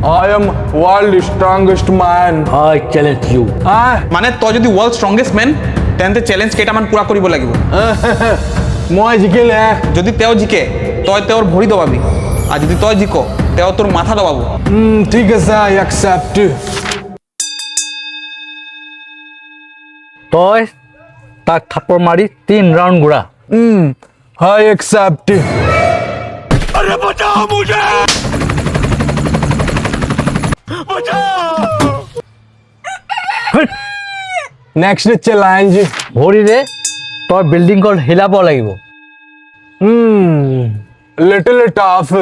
I am world strongest man. I challenge you. মানে তই যদি ৱৰ্ল্ড ষ্ট্ৰংগেষ্ট মেন তেন্তে চেলেঞ্জ কেইটামান পূৰা কৰিব লাগিব মই জিকিলে যদি তেওঁ জিকে তই তেওঁৰ ভৰি দবাবি আৰু যদি তই জিক তেওঁ তোৰ মাথা দবাব ঠিক আছে I accept. তই তাক থাপ্পড় মাৰি 3 ৰাউণ্ড ঘূৰা। I accept. Next challenge. ভৰিৰে তই বিল্ডিংখন হিলাব লাগিব। Little tough,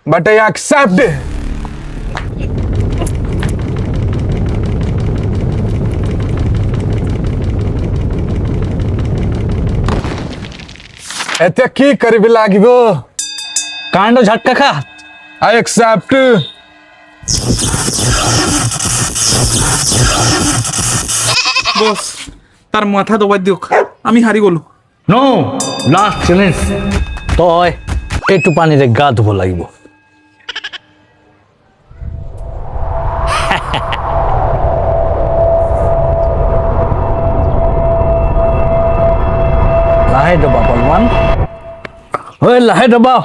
but I accept. এতে কি কৰিব লাগিব? কাৰেণ্টৰ ঝাটকা খা। I accept. বছ তাৰ মাথা দবাই দিয়ক আমি হাৰি গ'লো নো লাষ্ট চেলেঞ্জ তই এইটো পানীৰে গা ধুব লাগিব। লাহে দবা বলৱান, লাহে দবা।